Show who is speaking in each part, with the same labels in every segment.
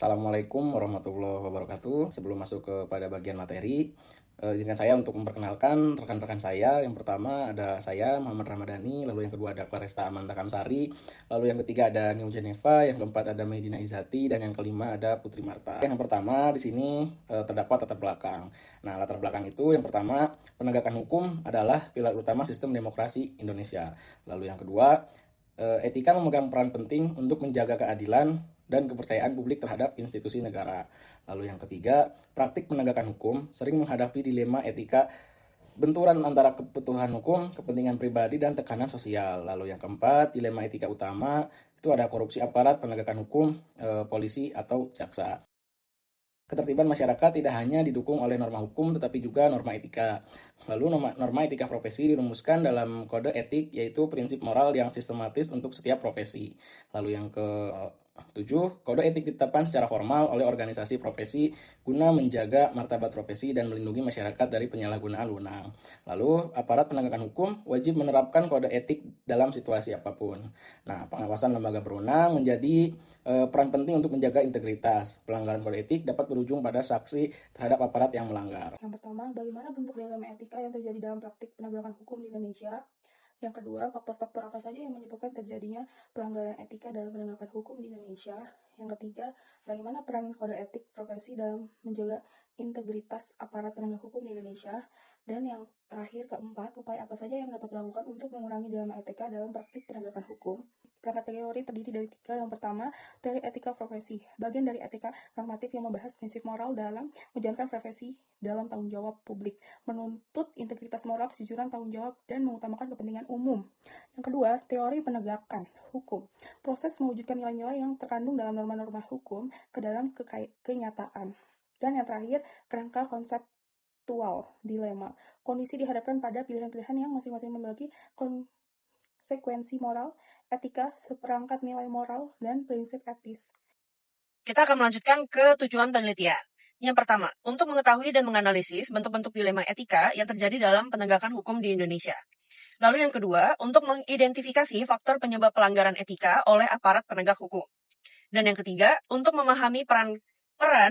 Speaker 1: Assalamualaikum warahmatullahi wabarakatuh. Sebelum masuk kepada bagian materi, izinkan saya untuk memperkenalkan rekan-rekan saya. Yang pertama ada saya, Muhammad Ramadhani, lalu yang kedua ada Claresta Amanta Kamsari, lalu yang ketiga ada New Geneva, yang keempat ada Medina Izati, dan yang kelima ada Putri Marta. Yang pertama di sini terdapat latar belakang. Nah, latar belakang itu yang pertama, penegakan hukum adalah pilar utama sistem demokrasi Indonesia. Lalu yang kedua, etika memegang peran penting untuk menjaga keadilan dan kepercayaan publik terhadap institusi negara. Lalu yang ketiga, praktik penegakan hukum sering menghadapi dilema etika benturan antara kebutuhan hukum, kepentingan pribadi, dan tekanan sosial. Lalu yang keempat, dilema etika utama itu ada korupsi aparat penegakan hukum, polisi, atau jaksa. Ketertiban masyarakat tidak hanya didukung oleh norma hukum, tetapi juga norma etika. Lalu norma etika profesi dirumuskan dalam kode etik, yaitu prinsip moral yang sistematis untuk setiap profesi. Lalu yang ke-7, kode etik ditetapkan secara formal oleh organisasi profesi guna menjaga martabat profesi dan melindungi masyarakat dari penyalahgunaan wewenang. Lalu, aparat penegakan hukum wajib menerapkan kode etik dalam situasi apapun. Nah, pengawasan lembaga berwenang menjadi peran penting untuk menjaga integritas. Pelanggaran kode etik dapat berujung pada sanksi terhadap aparat yang melanggar.
Speaker 2: Yang pertama, bagaimana bentuk dilema etika yang terjadi dalam praktik penegakan hukum di Indonesia? Yang kedua, faktor-faktor apa saja yang menyebabkan terjadinya pelanggaran etika dalam penegakan hukum di Indonesia? Yang ketiga, bagaimana peran kode etik profesi dalam menjaga integritas aparat penegak hukum di Indonesia? Dan yang terakhir, keempat, upaya apa saja yang dapat dilakukan untuk mengurangi dilema etika dalam praktik penegakan hukum? Karena teori terdiri dari tiga. Yang pertama, teori etika profesi. Bagian dari etika normatif yang membahas prinsip moral dalam menjalankan profesi dalam tanggung jawab publik, menuntut integritas moral, kejujuran, tanggung jawab, dan mengutamakan kepentingan umum. Yang kedua, teori penegakan hukum. Proses mewujudkan nilai-nilai yang terkandung dalam norma-norma hukum ke dalam kenyataan. Dan yang terakhir, kerangka konseptual dilema. Kondisi dihadapkan pada pilihan-pilihan yang masing-masing memiliki konsekuensi moral, etika, seperangkat nilai moral, dan prinsip etis.
Speaker 3: Kita akan melanjutkan ke tujuan penelitian. Yang pertama, untuk mengetahui dan menganalisis bentuk-bentuk dilema etika yang terjadi dalam penegakan hukum di Indonesia. Lalu yang kedua, untuk mengidentifikasi faktor penyebab pelanggaran etika oleh aparat penegak hukum. Dan yang ketiga, untuk memahami peran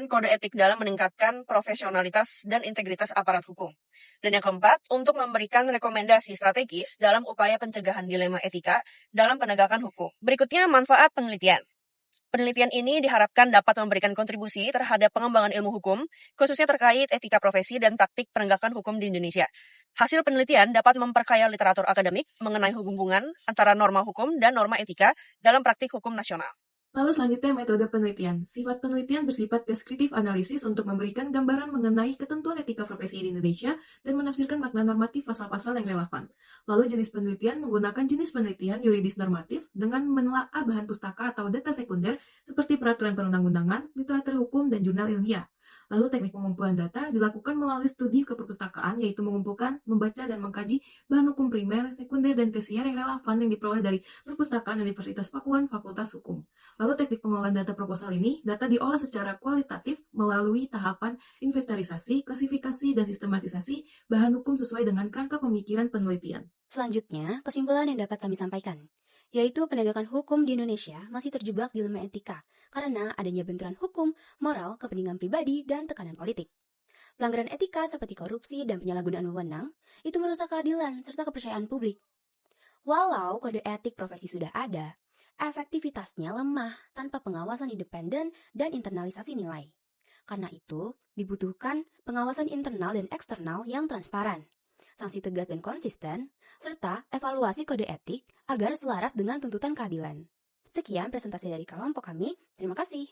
Speaker 3: kode etik dalam meningkatkan profesionalitas dan integritas aparat hukum. Dan yang keempat, untuk memberikan rekomendasi strategis dalam upaya pencegahan dilema etika dalam penegakan hukum. Berikutnya, manfaat penelitian. Penelitian ini diharapkan dapat memberikan kontribusi terhadap pengembangan ilmu hukum, khususnya terkait etika profesi dan praktik penegakan hukum di Indonesia. Hasil penelitian dapat memperkaya literatur akademik mengenai hubungan antara norma hukum dan norma etika dalam praktik hukum nasional.
Speaker 4: Lalu selanjutnya metode penelitian. Sifat penelitian bersifat deskriptif analisis untuk memberikan gambaran mengenai ketentuan etika profesi di Indonesia dan menafsirkan makna normatif pasal-pasal yang relevan. Lalu jenis penelitian menggunakan jenis penelitian yuridis normatif dengan menelaah bahan pustaka atau data sekunder seperti peraturan perundang-undangan, literatur hukum, dan jurnal ilmiah. Lalu teknik pengumpulan data dilakukan melalui studi keperpustakaan, yaitu mengumpulkan, membaca, dan mengkaji bahan hukum primer, sekunder, dan tersier yang relevan yang diperoleh dari perpustakaan Universitas Pakuan Fakultas Hukum. Lalu teknik pengolahan data proposal ini, data diolah secara kualitatif melalui tahapan inventarisasi, klasifikasi, dan sistematisasi bahan hukum sesuai dengan kerangka pemikiran penelitian.
Speaker 5: Selanjutnya, kesimpulan yang dapat kami sampaikan, yaitu penegakan hukum di Indonesia masih terjebak dilema etika karena adanya benturan hukum, moral, kepentingan pribadi, dan tekanan politik. Pelanggaran etika seperti korupsi dan penyalahgunaan wewenang itu merusak keadilan serta kepercayaan publik. Walau kode etik profesi sudah ada, efektivitasnya lemah tanpa pengawasan independen dan internalisasi nilai. Karena itu, dibutuhkan pengawasan internal dan eksternal yang transparan, sanksi tegas dan konsisten, serta evaluasi kode etik agar selaras dengan tuntutan keadilan. Sekian presentasi dari kelompok kami. Terima kasih.